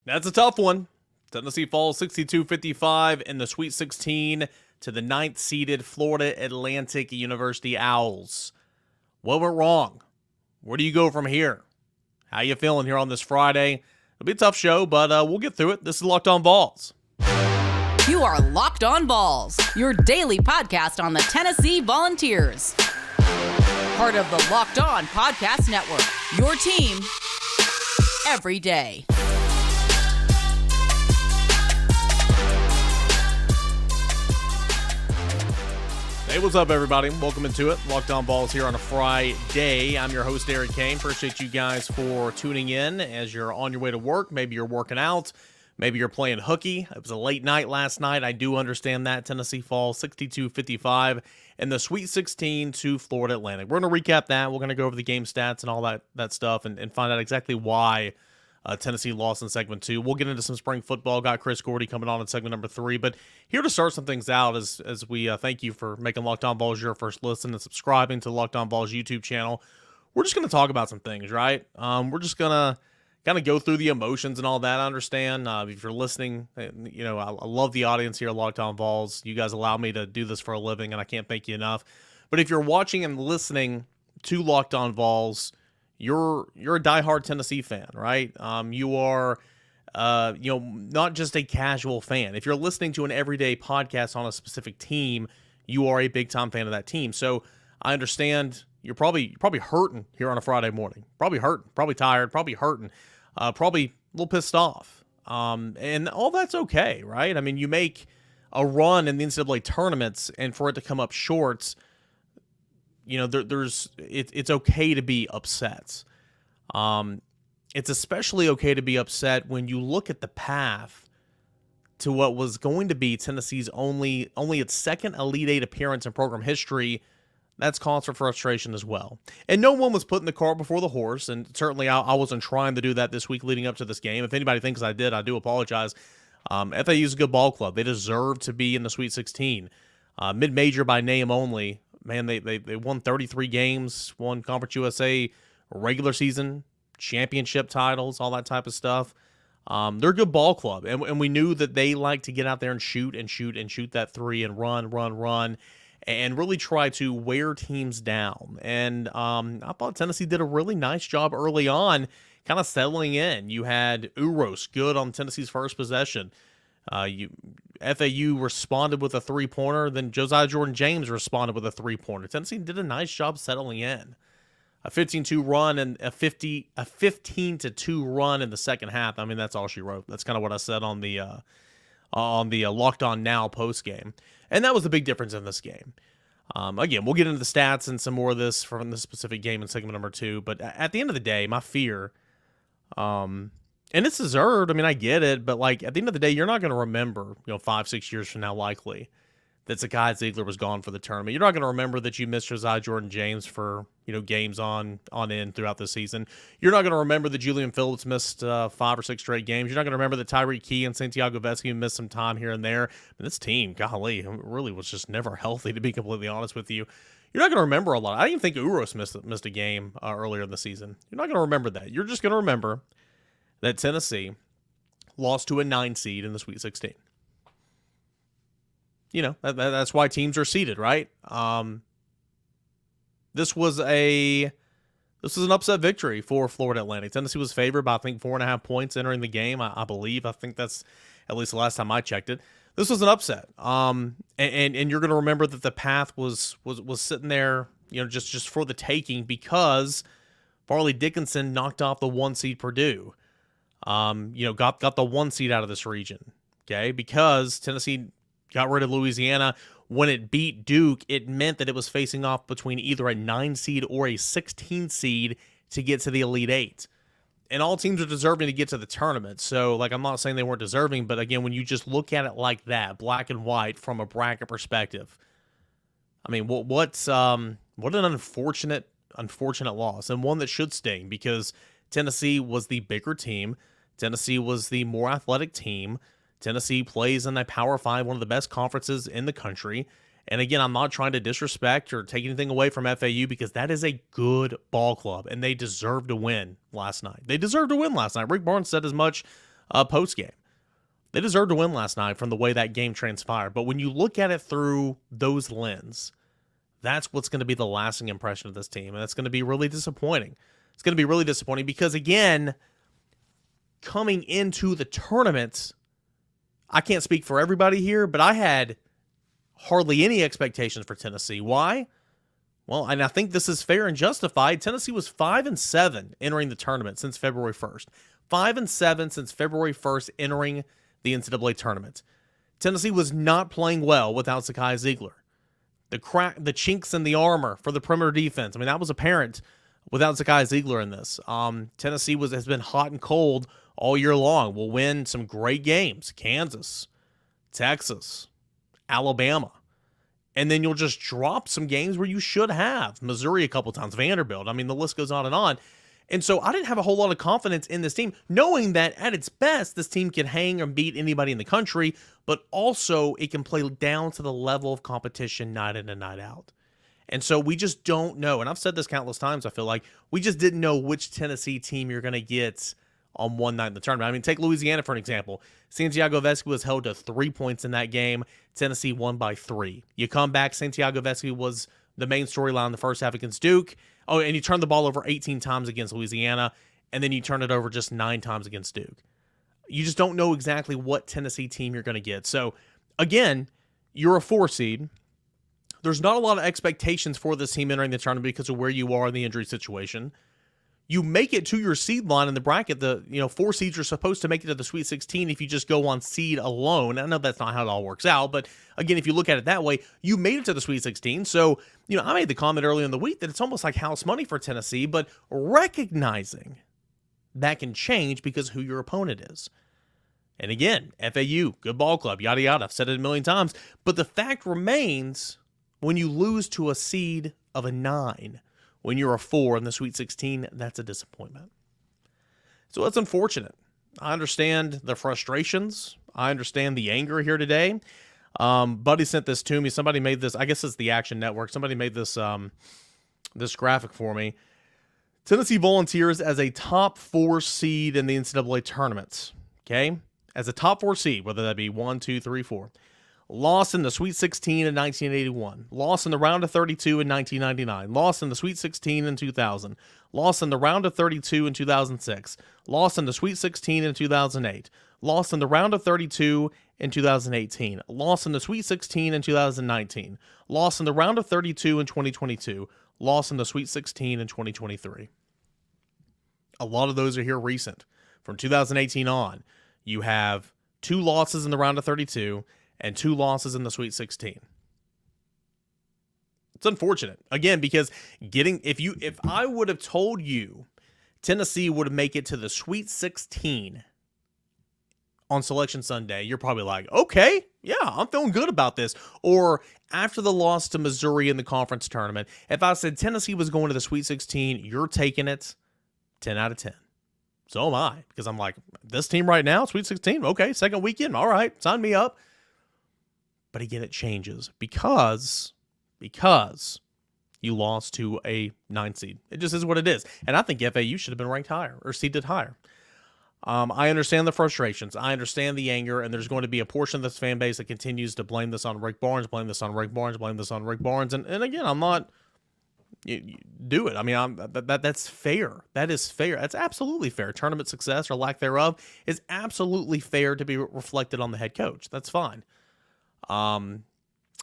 That's a tough one. Tennessee falls 62-55 in the Sweet 16 to the 9th-seeded Florida Atlantic University Owls. What went wrong? Where do you go from here? How you feeling here on this Friday? It'll be a tough show, but we'll get through it. This is Locked On Vols. You are Locked On Vols, your daily podcast on the Tennessee Volunteers. Part of the Locked On Podcast Network, your team every day. Hey, what's up, everybody? Welcome into it. Locked On Vols here on a Friday. I'm your host, Eric Kane. Appreciate you guys for tuning in as you're on your way to work. Maybe you're working out. Maybe you're playing hooky. It was a late night last night. I do understand that. Tennessee falls 62-55 in the Sweet 16 to Florida Atlantic. We're going to recap that. We're going to go over the game stats and all that stuff and find out exactly why Tennessee lost in segment 2. We'll get into some spring football. Got Chris Gordy coming on in segment number 3. But here to start some things out as we thank you for making Locked On Vols your first listen and subscribing to Locked On Vols YouTube channel. We're just going to talk about some things, right? We're just going to kind of go through the emotions and all that. I understand if you're listening, you know, I love the audience here at Locked On Vols. You guys allow me to do this for a living, and I can't thank you enough. But if you're watching and listening to Locked On Vols, you're a diehard Tennessee fan, right? You are, not just a casual fan. If you're listening to an everyday podcast on a specific team, you are a big time fan of that team. So I understand you're probably hurting here on a Friday morning. Probably hurting, probably tired, probably hurting, probably a little pissed off. And all that's okay, right? I mean, you make a run in the NCAA tournaments, and for it to come up short, you know, it's okay to be upset. It's especially okay to be upset when you look at the path to what was going to be Tennessee's only its second Elite Eight appearance in program history. That's cause for frustration as well. And no one was putting the cart before the horse, and certainly I wasn't trying to do that this week leading up to this game. If anybody thinks I did, I do apologize. FAU is a good ball club. They deserve to be in the Sweet 16. Mid-major by name only. Man, they won 33 games, won Conference USA regular season, championship titles, all that type of stuff. They're a good ball club, and we knew that they like to get out there and shoot that three and run, and really try to wear teams down. And I thought Tennessee did a really nice job early on, kind of settling in. You had Uros good on Tennessee's first possession. FAU responded with a three-pointer, then Josiah Jordan-James responded with a three-pointer. Tennessee did a nice job settling in. A 15-2 run and a 15-2 run in the second half. I mean, that's all she wrote. That's kind of what I said on the Locked On Now post game, and that was the big difference in this game. Again, we'll get into the stats and some more of this from this specific game in segment number 2. But at the end of the day, my fear, and it's deserved. I mean, I get it, but like at the end of the day, you're not going to remember, 5-6 years from now, likely, that Zakai Ziegler was gone for the tournament. You're not going to remember that you missed Josiah Jordan-James for games on end throughout the season. You're not going to remember that Julian Phillips missed 5 or 6 straight games. You're not going to remember that Tyreek Key and Santiago Vescovi missed some time here and there. And this team, golly, really was just never healthy, to be completely honest with you. You're not going to remember a lot. I didn't even think Uros missed a game earlier in the season. You're not going to remember that. You're just going to remember that Tennessee lost to a 9 seed in the Sweet 16. That's why teams are seeded, right? This was an upset victory for Florida Atlantic. Tennessee was favored by, I think, 4.5 points entering the game, I believe. I think that's at least the last time I checked it. This was an upset. And you're going to remember that the path was sitting there, just for the taking because Farley Dickinson knocked off the 1 seed Purdue. Got the 1 seed out of this region, okay? Because Tennessee got rid of Louisiana. When it beat Duke, it meant that it was facing off between either a 9 seed or a 16 seed to get to the Elite Eight. And all teams are deserving to get to the tournament. So, I'm not saying they weren't deserving, but again, when you just look at it like that, black and white from a bracket perspective, I mean, what an unfortunate loss, and one that should sting because Tennessee was the bigger team. Tennessee was the more athletic team. Tennessee plays in a Power 5, one of the best conferences in the country. And again, I'm not trying to disrespect or take anything away from FAU because that is a good ball club, and they deserve to win last night. Rick Barnes said as much post-game. They deserved to win last night from the way that game transpired. But when you look at it through those lenses, that's what's going to be the lasting impression of this team. And it's going to be really disappointing. It's going to be really disappointing because, again, coming into the tournament, I can't speak for everybody here, but I had hardly any expectations for Tennessee. Why? Well, and I think this is fair and justified. Tennessee was 5-7 entering the tournament since February 1st. 5-7 since February 1st entering the NCAA tournament. Tennessee was not playing well without Zakai Ziegler. The chinks in the armor for the perimeter defense, I mean, that was apparent without Zakai Ziegler in this. Tennessee has been hot and cold all year long. Will win some great games. Kansas, Texas, Alabama. And then you'll just drop some games where you should have. Missouri a couple times, Vanderbilt. I mean, the list goes on and on. And so I didn't have a whole lot of confidence in this team, knowing that at its best, this team can hang and beat anybody in the country, but also it can play down to the level of competition night in and night out. And so we just don't know. And I've said this countless times, I feel like. We just didn't know which Tennessee team you're going to get on one night in the tournament. I mean, take Louisiana for an example. Santiago Vescovi was held to 3 points in that game. Tennessee won by 3. You come back, Santiago Vescovi was the main storyline in the first half against Duke. Oh, and you turn the ball over 18 times against Louisiana, and then you turn it over just 9 times against Duke. You just don't know exactly what Tennessee team you're going to get. So, again, you're a 4 seed. There's not a lot of expectations for this team entering the tournament because of where you are in the injury situation. You make it to your seed line in the bracket. The 4 seeds are supposed to make it to the Sweet 16 if you just go on seed alone. I know that's not how it all works out, but again, if you look at it that way, you made it to the Sweet 16. So, I made the comment earlier in the week that it's almost like house money for Tennessee, but recognizing that can change because of who your opponent is. And again, FAU, good ball club, yada, yada. I've said it a million times, but the fact remains when you lose to a seed of a 9, when you're a 4 in the Sweet 16, that's a disappointment. So it's unfortunate. I understand the frustrations. I understand the anger here today. Buddy sent this to me. Somebody made this. I guess it's the Action Network. Somebody made this this graphic for me. Tennessee Volunteers as a top 4 seed in the NCAA tournament. Okay? As a top 4 seed, whether that be 1, 2, 3, 4. Lost in the Sweet 16 in 1981. Lost in the round of 32 in 1999. Lost in the Sweet 16 in 2000. Lost in the round of 32 in 2006. Lost in the Sweet 16 in 2008. Lost in the round of 32 in 2018. Lost in the Sweet 16 in 2019. Lost in the round of 32 in 2022. Lost in the Sweet 16 in 2023. A lot of those are here recent. From 2018 on, you have 2 losses in the round of 32 and 2 losses in the Sweet 16. It's unfortunate. Again, because if I would have told you Tennessee would make it to the Sweet 16 on Selection Sunday, you're probably like, okay, yeah, I'm feeling good about this. Or after the loss to Missouri in the conference tournament, if I said Tennessee was going to the Sweet 16, you're taking it, 10 out of 10. So am I, because I'm like, this team right now, Sweet 16, okay, second weekend, all right, sign me up. But again, it changes because you lost to a 9 seed. It just is what it is. And I think FAU should have been ranked higher or seeded higher. I understand the frustrations. I understand the anger, and there's going to be a portion of this fan base that continues to blame this on Rick Barnes, blame this on Rick Barnes, blame this on Rick Barnes. And again, I'm not... You do it. I mean, that's fair. That is fair. That's absolutely fair. Tournament success or lack thereof is absolutely fair to be reflected on the head coach. That's fine.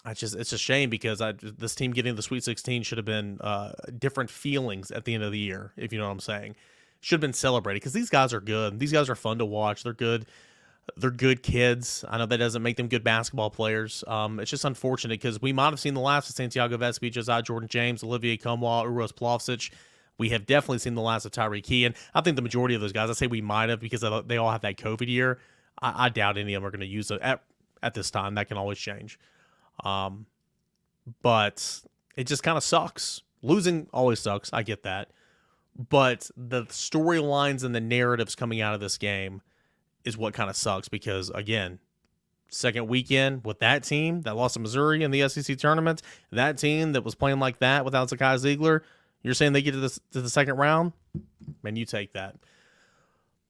It's a shame because this team getting the Sweet 16 should have been different feelings at the end of the year, if you know what I'm saying. Should have been celebrated because these guys are good. These guys are fun to watch. They're good. They're good kids. I know that doesn't make them good basketball players. It's just unfortunate because we might have seen the last of Santiago Vescovi, Josiah Jordan-James, Olivier Kumwa, Uros Plavsic. We have definitely seen the last of Tyreek Key, and I think the majority of those guys, I say we might have because they all have that COVID year. I doubt any of them are going to use it at this time. That can always change. But it just kind of sucks. Losing always sucks. I get that. But the storylines and the narratives coming out of this game is what kind of sucks because, again, second weekend with that team that lost to Missouri in the SEC tournament, that team that was playing like that without Zakai Ziegler, you're saying they get to the second round? Man, you take that.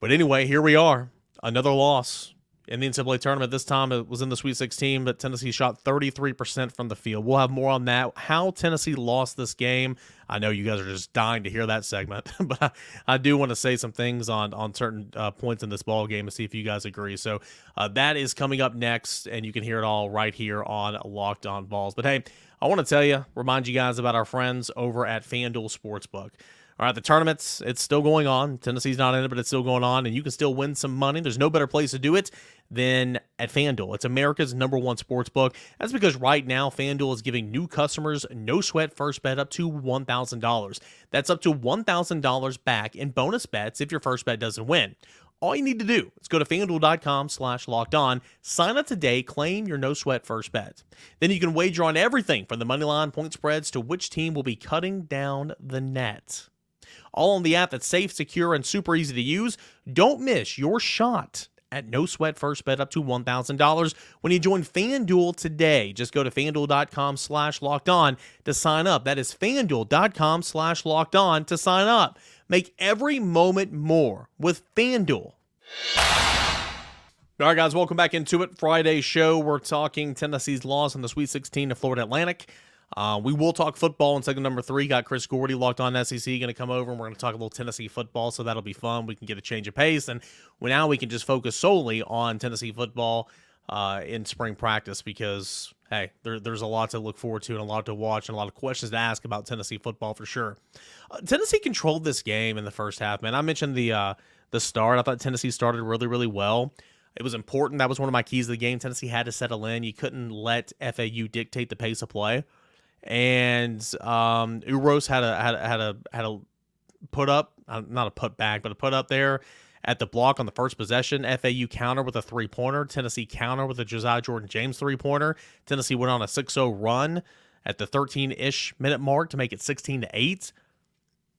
But anyway, here we are. Another loss in the NCAA tournament. This time it was in the Sweet 16, but Tennessee shot 33% from the field. We'll have more on that. How Tennessee lost this game. I know you guys are just dying to hear that segment, but I do want to say some things on certain points in this ball game and see if you guys agree. So that is coming up next, and you can hear it all right here on Locked On Vols. But hey, I want to tell you, remind you guys about our friends over at FanDuel Sportsbook. All right, the tournament's, it's still going on. Tennessee's not in it, but it's still going on, and you can still win some money. There's no better place to do it than at FanDuel. It's America's #1 sports book. That's because right now, FanDuel is giving new customers no sweat first bet up to $1,000. That's up to $1,000 back in bonus bets if your first bet doesn't win. All you need to do is go to FanDuel.com/lockedon, sign up today, claim your no sweat first bet. Then you can wager on everything from the money line, point spreads, to which team will be cutting down the net. All on the app that's safe, secure, and super easy to use. Don't miss your shot at no sweat first bet up to $1,000 when you join FanDuel today. Just go to FanDuel.com/lockedon to sign up. That is FanDuel.com/lockedon to sign up. Make every moment more with FanDuel. All right, guys, welcome back into it. Friday show, we're talking Tennessee's loss in the Sweet 16 to Florida Atlantic. We will talk football in segment number 3. Got Chris Gordy, Locked On SEC, going to come over, and we're going to talk a little Tennessee football, so that'll be fun. We can get a change of pace, and now we can just focus solely on Tennessee football in spring practice because, hey, there's a lot to look forward to and a lot to watch and a lot of questions to ask about Tennessee football for sure. Tennessee controlled this game in the first half, man. I mentioned the start. I thought Tennessee started really, really well. It was important. That was one of my keys to the game. Tennessee had to settle in. You couldn't let FAU dictate the pace of play. And Uros had a put up, not a put back, but a put up there at the block on the first possession. FAU counter with a 3-pointer. Tennessee counter with a Josiah Jordan-James 3-pointer. Tennessee went on a 6-0 run at the 13-ish minute mark to make it 16-8.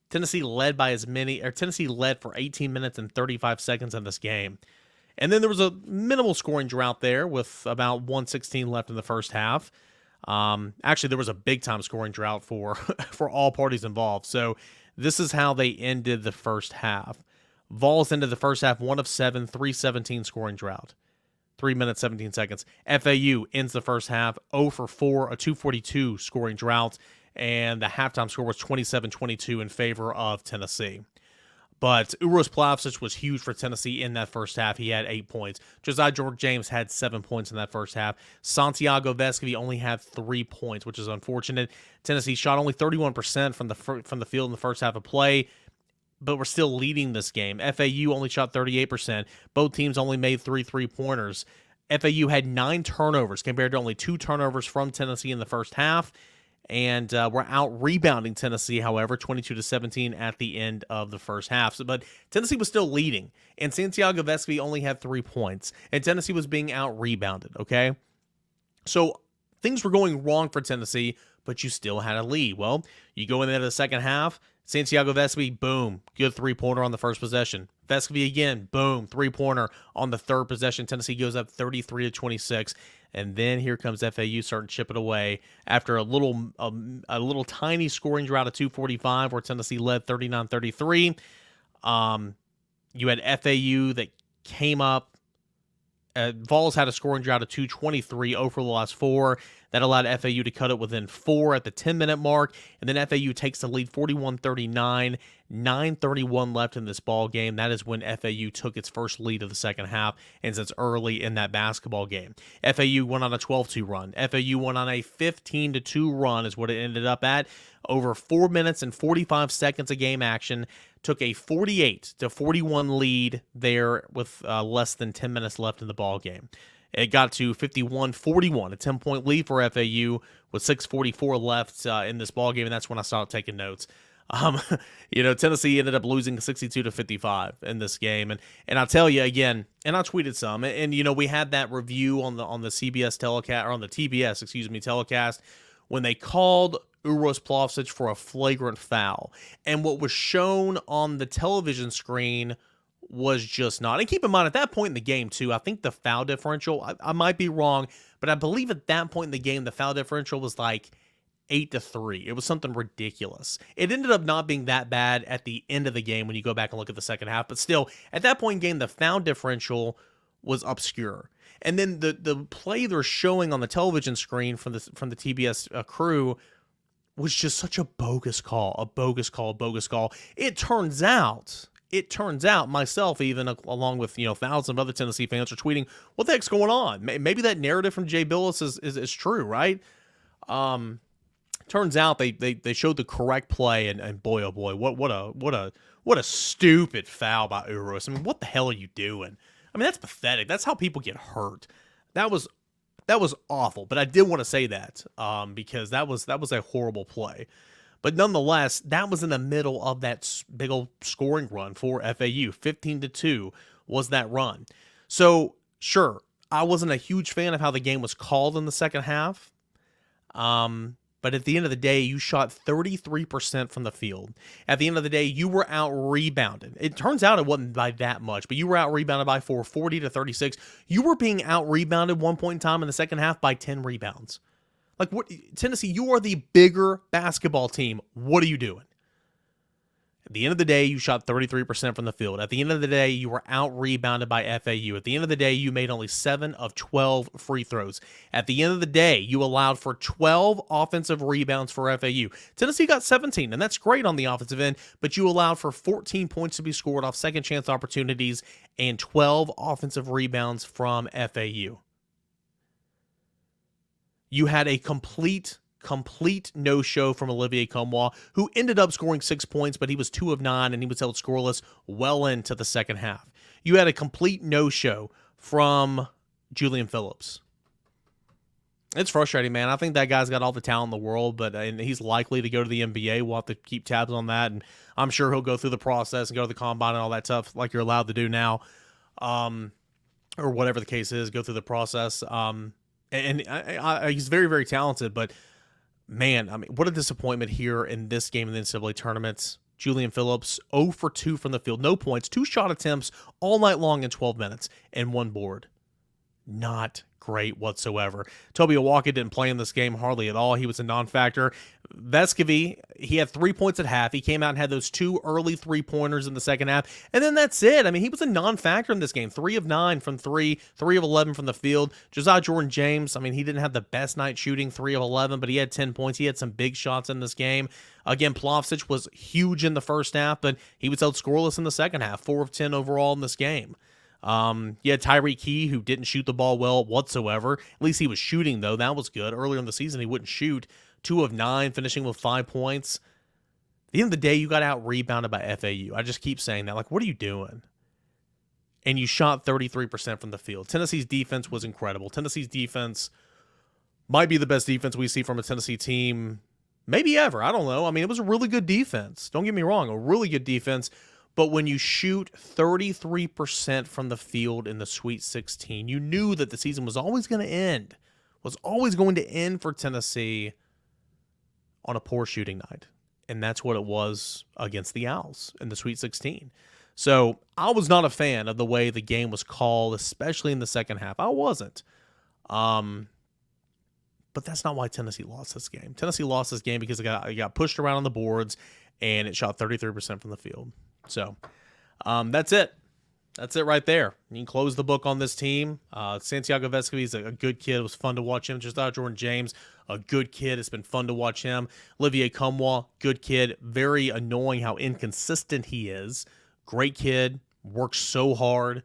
Tennessee led for 18 minutes and 35 seconds in this game. And then there was a minimal scoring drought there with about 1:16 left in the first half. Actually, there was a big-time scoring drought for all parties involved. So this is how they ended the first half. Vols ended the first half 1 of 7, 3:17 scoring drought. 3 minutes, 17 seconds. FAU ends the first half 0 for 4, a 2:42 scoring drought. And the halftime score was 27-22 in favor of Tennessee. But Uros Plavsic was huge for Tennessee in that first half. He had 8 points. Josiah Jordan-James had 7 points in that first half. Santiago Vescovi only had 3 points, which is unfortunate. Tennessee shot only 31% from the field in the first half of play, but we're still leading this game. FAU only shot 38%. Both teams only made 3 3-pointers. FAU had 9 turnovers compared to only 2 turnovers from Tennessee in the first half. And we're out rebounding Tennessee, however, 22-17 at the end of the first half. But Tennessee was still leading, and Santiago Vescovi only had 3 points, and Tennessee was being out rebounded. Okay, so things were going wrong for Tennessee, but you still had a lead. Well, you go in there to the second half. Santiago Vescovi, boom, good 3-pointer on the first possession. Vescovi again, boom, 3-pointer on the third possession. Tennessee goes up 33-26. And then here comes FAU starting to chip it away after a little tiny scoring drought of 2:45 where Tennessee led 39-33. You had FAU that came up. Vols had a scoring drought of 2:23 over the last 4. That allowed FAU to cut it within 4 at the 10-minute mark. And then FAU takes the lead 41-39, 9:31 left in this ball game. That is when FAU took its first lead of the second half, and since early in that basketball game. FAU went on a 12-2 run. FAU went on a 15-2 run is what it ended up at. Over 4 minutes and 45 seconds of game action. Took a 48-41 lead there with less than 10 minutes left in the ball game. It got to 51-41, a 10-point lead for FAU with 6:44 left in this ball game, and that's when I started taking notes. Tennessee ended up losing 62-55 in this game, and I'll tell you again, and I tweeted some, and we had that review on the CBS telecast, or on the TBS, telecast, when they called Uros Plavsic for a flagrant foul, and what was shown on the television screen was just not. And keep in mind, at that point in the game, too, I think the foul differential, I might be wrong, but I believe at that point in the game, the foul differential was like 8-3. It was something ridiculous. It ended up not being that bad at the end of the game when you go back and look at the second half, but still, at that point in the game, the foul differential was obscure. And then the play they're showing on the television screen from the TBS crew was just such a bogus call. It turns out, myself, even along with thousands of other Tennessee fans, are tweeting, "What the heck's going on?" Maybe that narrative from Jay Billis is true, right? Turns out they showed the correct play, and boy oh boy, what a stupid foul by Uros. I mean, what the hell are you doing? I mean, that's pathetic. That's how people get hurt. That was awful. But I did want to say that because that was a horrible play. But nonetheless, that was in the middle of that big old scoring run for FAU. 15-2 was that run. So sure, I wasn't a huge fan of how the game was called in the second half. But at the end of the day, you shot 33% from the field. At the end of the day, you were out-rebounded. It turns out it wasn't by that much, but you were out-rebounded by 40-36. You were being out-rebounded one point in time in the second half by 10 rebounds. Like, what, Tennessee, you are the bigger basketball team. What are you doing? At the end of the day, you shot 33% from the field. At the end of the day, you were out-rebounded by FAU. At the end of the day, you made only 7 of 12 free throws. At the end of the day, you allowed for 12 offensive rebounds for FAU. Tennessee got 17, and that's great on the offensive end, but you allowed for 14 points to be scored off second-chance opportunities and 12 offensive rebounds from FAU. You had a complete no-show from Olivier Combois, who ended up scoring 6 points, but he was 2 of 9, and he was held scoreless well into the second half. You had a complete no-show from Julian Phillips. It's frustrating, man. I think that guy's got all the talent in the world, and he's likely to go to the NBA. We'll have to keep tabs on that, and I'm sure he'll go through the process and go to the combine and all that stuff like you're allowed to do now, or whatever the case is, go through the process. And he's very, very talented, but man, I mean, what a disappointment here in this game in the NCAA tournament. Julian Phillips, 0 for 2 from the field, no points, 2 shot attempts all night long in 12 minutes, and 1 board. Not great whatsoever. Toby Awaka didn't play in this game hardly at all. He was a non-factor. Vescovi, he had 3 points at half. He came out and had those 2 early 3-pointers in the second half, and then that's it. I mean, he was a non-factor in this game. 3 of 9 from 3, 3 of 11 from the field. Josiah Jordan-James, I mean, he didn't have the best night shooting, 3 of 11, but he had 10 points. He had some big shots in this game. Again, Plavsic was huge in the first half, but he was held scoreless in the second half, 4 of 10 overall in this game. You had Tyreek Key, who didn't shoot the ball well whatsoever. At least he was shooting, though. That was good. Earlier in the season, he wouldn't shoot. 2 of 9, finishing with 5 points. At the end of the day, you got out-rebounded by FAU. I just keep saying that. Like, what are you doing? And you shot 33% from the field. Tennessee's defense was incredible. Tennessee's defense might be the best defense we see from a Tennessee team maybe ever. I don't know. I mean, it was a really good defense. Don't get me wrong, a really good defense. But when you shoot 33% from the field in the Sweet 16, you knew that the season was always going to end. Was always going to end for Tennessee on a poor shooting night. And that's what it was against the Owls in the Sweet 16. So I was not a fan of the way the game was called, especially in the second half. I wasn't. But that's not why Tennessee lost this game. Tennessee lost this game because it got pushed around on the boards, and it shot 33% from the field. So that's it. That's it right there. You can close the book on this team. Santiago Vescovi is a good kid. It was fun to watch him. Josiah Jordan-James, a good kid. It's been fun to watch him. Olivier Combois, good kid. Very annoying how inconsistent he is. Great kid. Works so hard.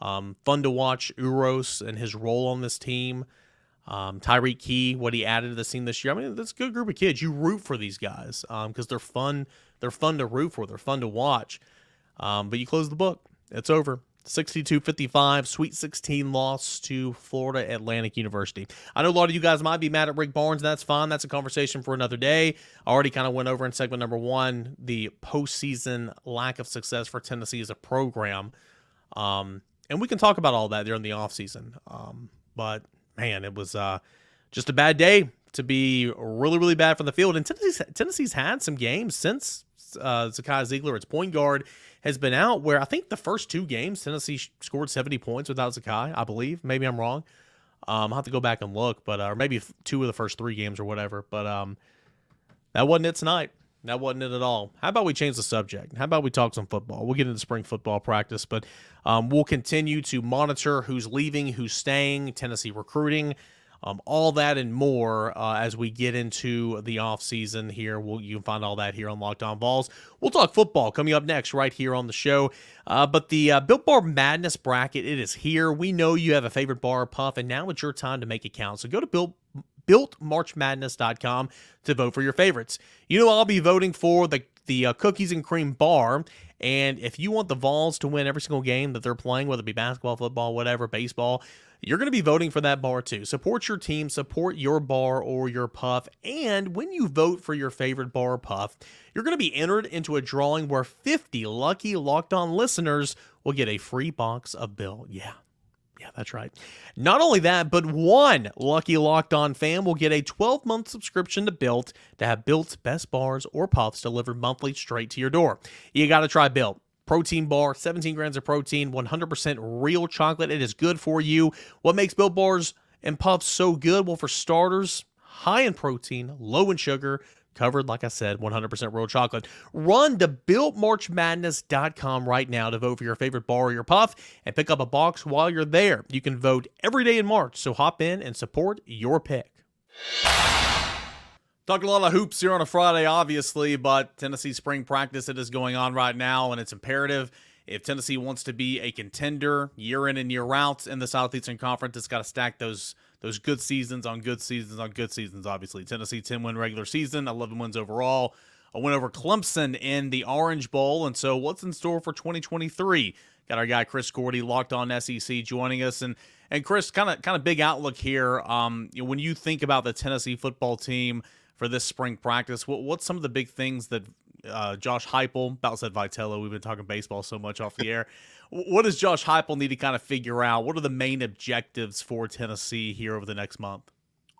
Fun to watch Uros and his role on this team. Tyreek Key, what he added to the team this year. I mean, that's a good group of kids. You root for these guys because they're fun. They're fun to root for. They're fun to watch. But you close the book. It's over. 62-55, Sweet 16 loss to Florida Atlantic University. I know a lot of you guys might be mad at Rick Barnes. That's fine. That's a conversation for another day. I already kind of went over in segment number 1 the postseason lack of success for Tennessee as a program. And we can talk about all that during the offseason. But, man, it was just a bad day to be really, really bad from the field. And Tennessee's had some games since Zakai Ziegler, its point guard, has been out, where I think the first 2 games, Tennessee scored 70 points without Zakai, I believe. Maybe I'm wrong. I'll have to go back and look, but or maybe 2 of the first 3 games or whatever. But That wasn't it tonight. That wasn't it at all. How about we change the subject? How about we talk some football? We'll get into spring football practice, but we'll continue to monitor who's leaving, who's staying, Tennessee recruiting, all that and more as we get into the offseason here. You can find all that here on Locked On Vols. We'll talk football coming up next right here on the show. But the Built Bar Madness bracket, it is here. We know you have a favorite bar or puff, and now it's your time to make it count. So go to BuiltMarchMadness.com to vote for your favorites. You know I'll be voting for the cookies and cream bar, and if you want the Vols to win every single game that they're playing, whether it be basketball, football, whatever, baseball, you're going to be voting for that bar too. Support your team, support your bar or your puff, and when you vote for your favorite bar or puff, you're going to be entered into a drawing where 50 lucky Locked On listeners will get a free box of Built. Yeah, that's right. Not only that, but one lucky Locked On fan will get a 12-month subscription to Built to have Built's best bars or puffs delivered monthly straight to your door. You got to try Built. Protein bar, 17 grams of protein, 100% real chocolate. It is good for you. What makes Built bars and puffs so good? Well, for starters, high in protein, low in sugar, covered, like I said, 100% real chocolate. Run to BuiltMarchMadness.com right now to vote for your favorite bar or your puff and pick up a box while you're there. You can vote every day in March, so hop in and support your pick. Talking a lot of hoops here on a Friday, obviously, but Tennessee spring practice, it is going on right now, and it's imperative. If Tennessee wants to be a contender year in and year out in the Southeastern Conference, it's got to stack those good seasons on good seasons on good seasons, obviously. Tennessee 10-win regular season, 11 wins overall, a win over Clemson in the Orange Bowl. And so what's in store for 2023? Got our guy Chris Gordy, Locked On SEC, joining us. And Chris, kind of big outlook here. When you think about the Tennessee football team for this spring practice, what's some of the big things that Josh Heupel, about said Vitello, we've been talking baseball so much off the air. What does Josh Heupel need to kind of figure out? What are the main objectives for Tennessee here over the next month?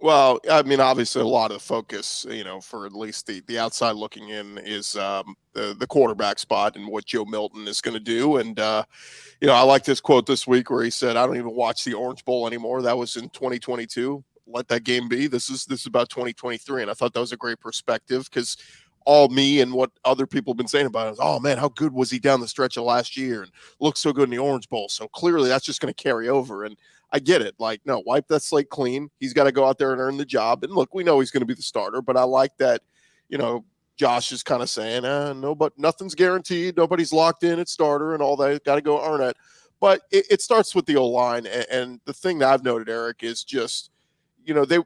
Well, I mean, obviously a lot of the focus, for at least the outside looking in is the quarterback spot and what Joe Milton is going to do. And, I like this quote this week where he said, I don't even watch the Orange Bowl anymore. That was in 2022. Let that game be. This is about 2023. And I thought that was a great perspective because all me and what other people have been saying about it is, oh man, how good was he down the stretch of last year and looked so good in the Orange Bowl. So clearly that's just going to carry over. And I get it. Like, no, wipe that slate clean. He's got to go out there and earn the job. And look, we know he's going to be the starter, but I like that, Josh is kind of saying, no, but nothing's guaranteed. Nobody's locked in at starter and all that. Got to go earn it. But it starts with the O-line. And the thing that I've noted, Eric, is just,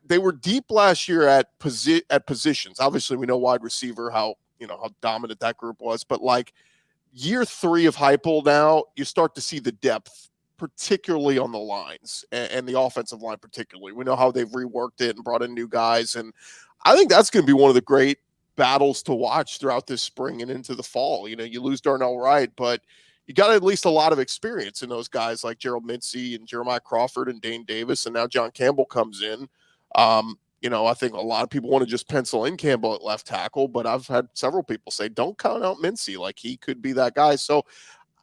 they were deep last year at positions. Obviously, we know wide receiver, how dominant that group was. But like year 3 of Heupel now, you start to see the depth, particularly on the lines and the offensive line particularly. We know how they've reworked it and brought in new guys. And I think that's going to be one of the great battles to watch throughout this spring and into the fall. You lose Darnell Wright, but you got at least a lot of experience in those guys like Gerald Mincey and Jeremiah Crawford and Dane Davis. And now John Campbell comes in. I think a lot of people want to just pencil in Campbell at left tackle, but I've had several people say, don't count out Mincey. Like he could be that guy. So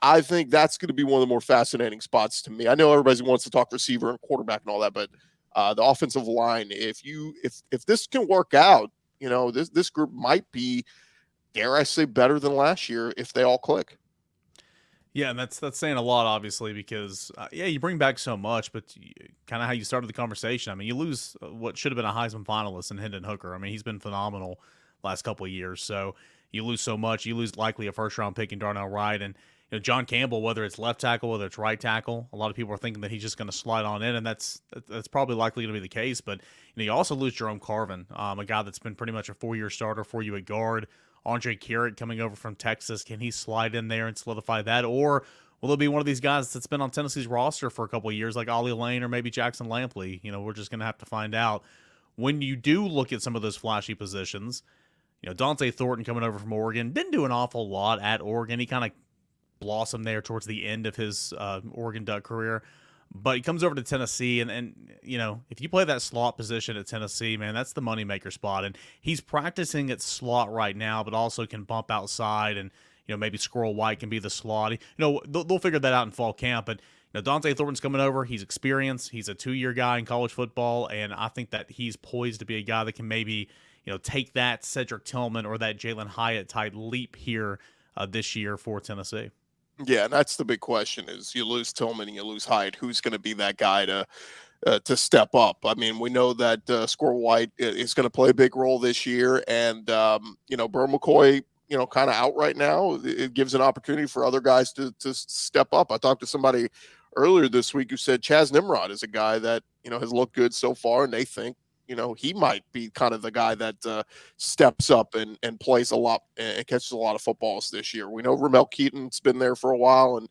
I think that's going to be one of the more fascinating spots to me. I know everybody wants to talk receiver and quarterback and all that, but the offensive line, if this can work out, this group might be, dare I say, better than last year if they all click. Yeah, and that's saying a lot, obviously, because, you bring back so much, but kind of how you started the conversation. I mean, you lose what should have been a Heisman finalist in Hendon Hooker. I mean, he's been phenomenal last couple of years. So you lose so much. You lose likely a first-round pick in Darnell Wright. And, John Campbell, whether it's left tackle, whether it's right tackle, a lot of people are thinking that he's just going to slide on in, and that's probably likely going to be the case. But, you also lose Jerome Carvin, a guy that's been pretty much a 4-year starter for you at guard. Andre Carrott coming over from Texas. Can he slide in there and solidify that? Or will it be one of these guys that's been on Tennessee's roster for a couple of years, like Ollie Lane or maybe Jackson Lampley? We're just going to have to find out. When you do look at some of those flashy positions, Dante Thornton coming over from Oregon didn't do an awful lot at Oregon. He kind of blossomed there towards the end of his Oregon Duck career. But he comes over to Tennessee, and if you play that slot position at Tennessee, man, that's the moneymaker spot. And he's practicing at slot right now, but also can bump outside, and maybe Squirrel White can be the slot. They'll figure that out in fall camp. But Dante Thornton's coming over. He's experienced. He's a 2-year guy in college football, and I think that he's poised to be a guy that can maybe take that Cedric Tillman or that Jalen Hyatt type leap here this year for Tennessee. Yeah, and that's the big question: is you lose Tillman and you lose Hyatt, who's going to be that guy to step up? I mean, we know that Squirrel White is going to play a big role this year, and Burr McCoy, kind of out right now. It gives an opportunity for other guys to step up. I talked to somebody earlier this week who said Chaz Nimrod is a guy that has looked good so far, and they think he might be kind of the guy that steps up and plays a lot and catches a lot of footballs this year. We know Ramel Keaton's been there for a while, and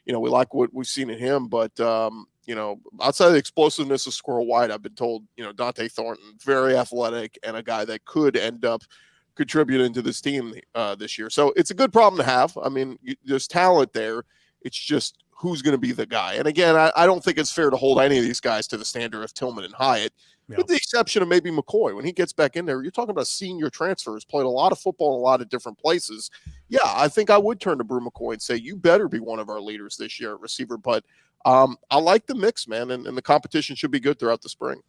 we like what we've seen in him, but outside of the explosiveness of Squirrel White, I've been told, Dante Thornton, very athletic and a guy that could end up contributing to this team this year. So it's a good problem to have. I mean, there's talent there. It's just who's going to be the guy. And again, I don't think it's fair to hold any of these guys to the standard of Tillman and Hyatt, with the exception of maybe McCoy. When he gets back in there, you're talking about senior transfers, played a lot of football in a lot of different places. Yeah, I think I would turn to Brew McCoy and say, you better be one of our leaders this year at receiver. But I like the mix, man, and the competition should be good throughout the spring.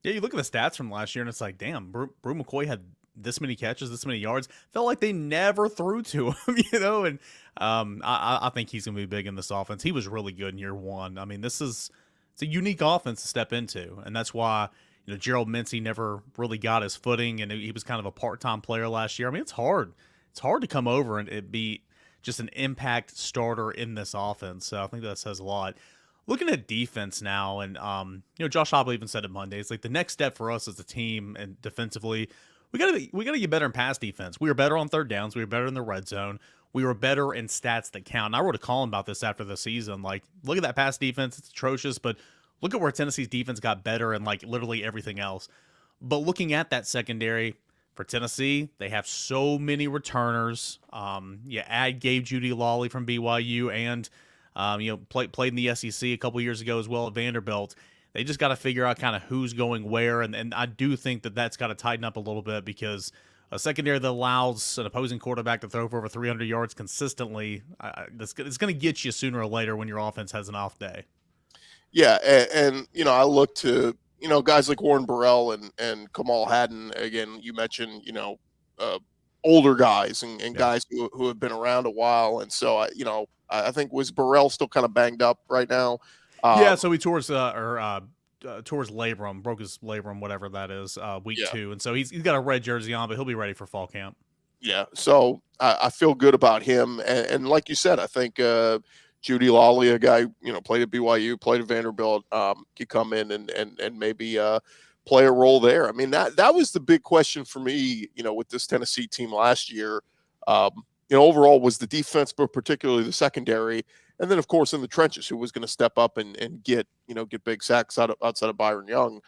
Yeah, you look at the stats from last year, and it's like, damn, Brew McCoy had this many catches, this many yards. Felt like they never threw to him, and I think he's going to be big in this offense. He was really good in year one. I mean, it's a unique offense to step into, and that's why Gerald Mincey never really got his footing, and he was kind of a part-time player last year. I mean, it's hard. It's hard to come over and be just an impact starter in this offense. So I think that says a lot. Looking at defense now, and Josh Hobley even said it Monday. It's like the next step for us as a team and defensively, we gotta get better in pass defense. We were better on third downs. We were better in the red zone. We were better in stats that count. And I wrote a column about this after the season. Like, look at that pass defense; it's atrocious. But look at where Tennessee's defense got better and like literally everything else. But looking at that secondary for Tennessee, they have so many returners. You add Gabe Judy Lawley from BYU and played in the SEC a couple years ago as well at Vanderbilt. They just got to figure out kind of who's going where, and I do think that's got to tighten up a little bit, because a secondary that allows an opposing quarterback to throw for over 300 yards consistently, it's going to get you sooner or later when your offense has an off day. Yeah, and I look to guys like Warren Burrell and Kamal Haddon. Again, you mentioned older guys and guys who have been around a while, and so I think was Burrell still kind of banged up right now. So he tore his labrum, broke his labrum, whatever that is, week 2, and so he's got a red jersey on, but he'll be ready for fall camp. Yeah, so I feel good about him, and like you said, I think Judy Lawley, a guy played at BYU, played at Vanderbilt, could come in and maybe play a role there. I mean, that was the big question for me, with this Tennessee team last year. Overall was the defense, but particularly the secondary. And then, of course, in the trenches, who was going to step up and get big sacks outside of Byron Young.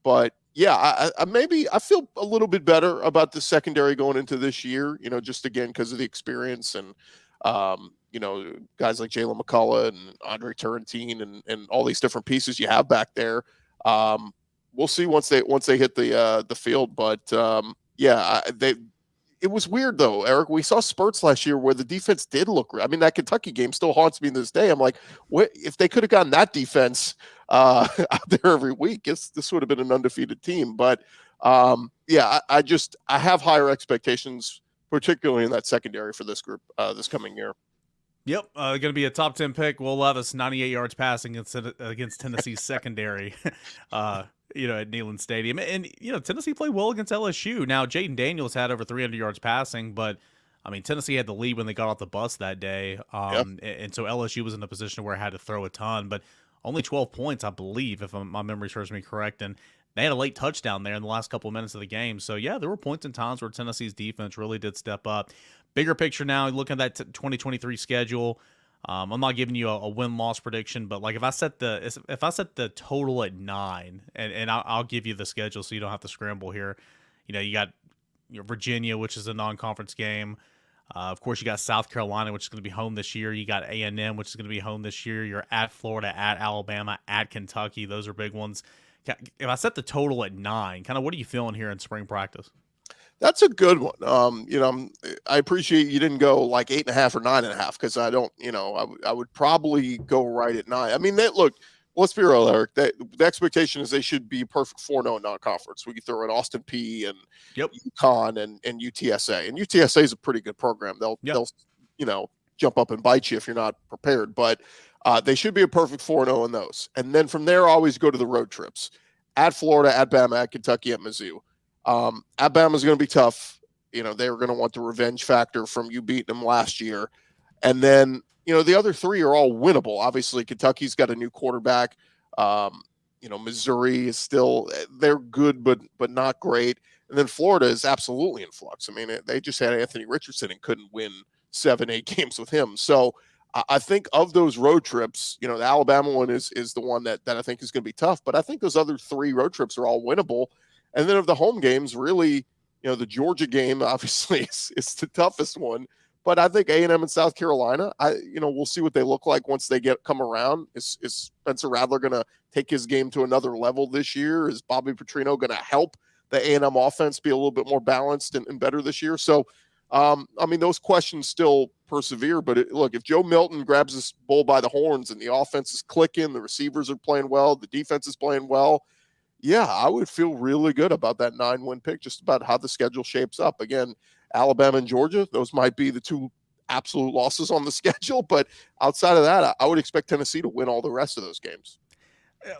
But yeah, I feel a little bit better about the secondary going into this year, just again, because of the experience and, guys like Jalen McCullough and Andre Turrentine and all these different pieces you have back there. We'll see once they hit the field. But it was weird, though, Eric. We saw spurts last year where the defense did look. I mean, that Kentucky game still haunts me to this day. I'm like, what if they could have gotten that defense out there every week? This would have been an undefeated team. But I have higher expectations, particularly in that secondary for this group this coming year. Yep, going to be a top 10 pick. Will Levis, 98 yards passing against Tennessee's secondary. At Neyland Stadium. And, Tennessee played well against LSU. Now, Jaden Daniels had over 300 yards passing, but, I mean, Tennessee had the lead when they got off the bus that day. And so LSU was in a position where it had to throw a ton, but only 12 points, I believe, if my memory serves me correct. And they had a late touchdown there in the last couple of minutes of the game. So, yeah, there were points and times where Tennessee's defense really did step up. Bigger picture now, looking at that 2023 schedule, I'm not giving you a win-loss prediction, but like if I set the total at 9, and I'll give you the schedule so you don't have to scramble here. You got Virginia, which is a non-conference game. Of course, you got South Carolina, which is going to be home this year. You got A&M, which is going to be home this year. You're at Florida, at Alabama, at Kentucky. Those are big ones. If I set the total at 9, kind of what are you feeling here in spring practice? That's a good one. I appreciate you didn't go like 8.5 or 9.5, because I don't, I would probably go right at 9. I mean, look, let's be real, Eric. The expectation is they should be perfect 4-0 non-conference. We can throw in Austin P and UConn and UTSA. And UTSA is a pretty good program. They'll jump up and bite you if you're not prepared. But they should be a perfect 4-0 in those. And then from there, always go to the road trips. At Florida, at Bama, at Kentucky, at Mizzou. At Bama is going to be tough. They're going to want the revenge factor from you beating them last year. And then, the other three are all winnable. Obviously, Kentucky's got a new quarterback. Missouri is still, they're good, but not great. And then Florida is absolutely in flux. I mean, they just had Anthony Richardson and couldn't win 7-8 games with him. So I think of those road trips, the Alabama one is the one that I think is going to be tough. But I think those other three road trips are all winnable. And then of the home games, really, the Georgia game obviously is the toughest one. But I think A&M and South Carolina, we'll see what they look like once they come around. Is Spencer Rattler going to take his game to another level this year? Is Bobby Petrino going to help the A&M offense be a little bit more balanced and better this year? So, those questions still persevere. But look, if Joe Milton grabs this bull by the horns and the offense is clicking, the receivers are playing well, the defense is playing well, yeah, I would feel really good about that 9-win pick, just about how the schedule shapes up. Again, Alabama and Georgia, those might be the two absolute losses on the schedule. But outside of that, I would expect Tennessee to win all the rest of those games.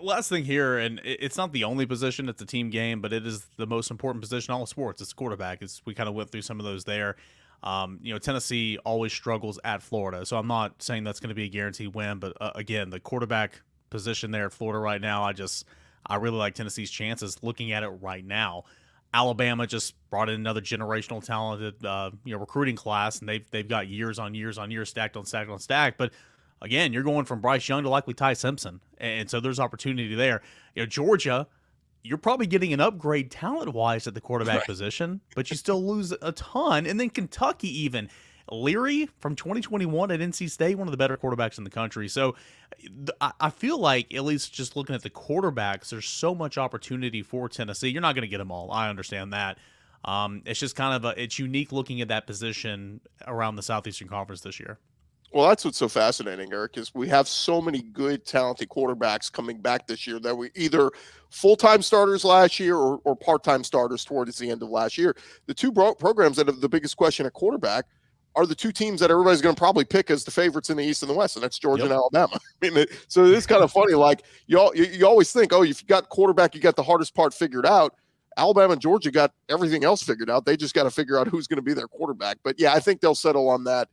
Last thing here, and it's not the only position, it's a team game, but it is the most important position in all sports. It's quarterback. We kind of went through some of those there. Tennessee always struggles at Florida, so I'm not saying that's going to be a guaranteed win, but again, the quarterback position there at Florida right now, I really like Tennessee's chances looking at it right now. Alabama just brought in another generational talented recruiting class, and they've got years on years on years stacked on stacked on stacked. But again, you're going from Bryce Young to likely Ty Simpson, and so there's opportunity there. Georgia, you're probably getting an upgrade talent-wise at the quarterback position, but you still lose a ton. And then Kentucky even. Leary from 2021 at NC State, one of the better quarterbacks in the country. So I feel like, at least just looking at the quarterbacks, there's so much opportunity for Tennessee. You're not going to get them all. I understand that. It's just kind of it's unique looking at that position around the Southeastern Conference this year. Well, that's what's so fascinating, Eric, is we have so many good, talented quarterbacks coming back this year that we either full-time starters last year or part-time starters towards the end of last year. The two programs that have the biggest question at quarterback are the two teams that everybody's going to probably pick as the favorites in the East and the West, and that's Georgia and Alabama. So it's kind of funny. Like you always think, if you got quarterback, you got the hardest part figured out. Alabama and Georgia got everything else figured out. They just got to figure out who's going to be their quarterback. But yeah, I think they'll settle on that.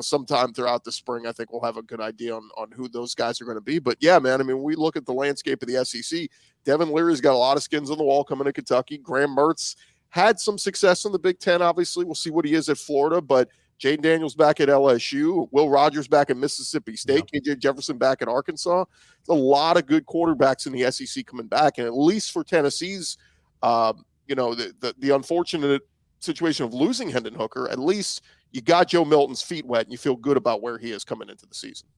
Sometime throughout the spring, I think we'll have a good idea on who those guys are going to be. But yeah, man, we look at the landscape of the SEC. Devin Leary's got a lot of skins on the wall coming to Kentucky. Graham Mertz had some success in the Big Ten. Obviously, we'll see what he is at Florida, but Jaden Daniels back at LSU, Will Rogers back at Mississippi State, KJ Jefferson back at Arkansas. There's a lot of good quarterbacks in the SEC coming back, and at least for Tennessee's, the unfortunate situation of losing Hendon Hooker, at least you got Joe Milton's feet wet, and you feel good about where he is coming into the season.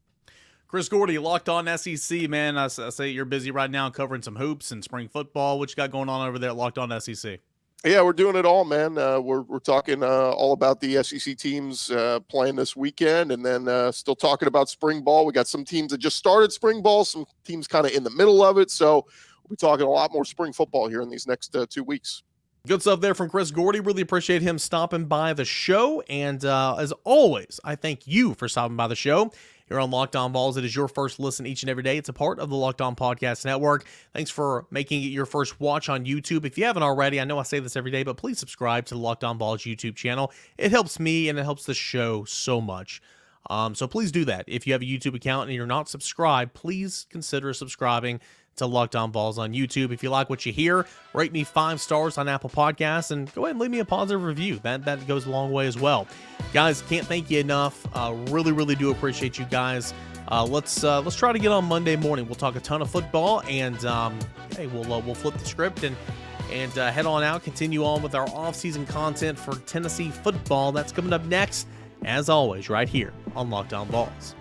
Chris Gordy, Locked On SEC, man. I say you're busy right now covering some hoops and spring football. What you got going on over there at Locked On SEC? Yeah, we're doing it all, man. We're talking all about the SEC teams playing this weekend, and then still talking about spring ball. We got some teams that just started spring ball, some teams kind of in the middle of it. So we'll be talking a lot more spring football here in these next 2 weeks. Good stuff there from Chris Gordy. Really appreciate him stopping by the show. And as always, I thank you for stopping by the show. Here on Locked On Vols, it is your first listen each and every day. It's a part of the Locked On Podcast Network. Thanks for making it your first watch on YouTube. If you haven't already, I know I say this every day, but please subscribe to the Locked On Vols YouTube channel. It helps me and it helps the show so much. So please do that. If you have a YouTube account and you're not subscribed, please consider subscribing to Locked On Vols on YouTube. If you like what you hear, rate me 5 stars on Apple Podcasts and go ahead and leave me a positive review. That goes a long way as well. Guys, can't thank you enough. Really do appreciate you guys. Let's try to get on Monday morning. We'll talk a ton of football, and hey, we'll flip the script and head on out. Continue on with our off-season content for Tennessee football. That's coming up next, as always, right here on Locked On Vols.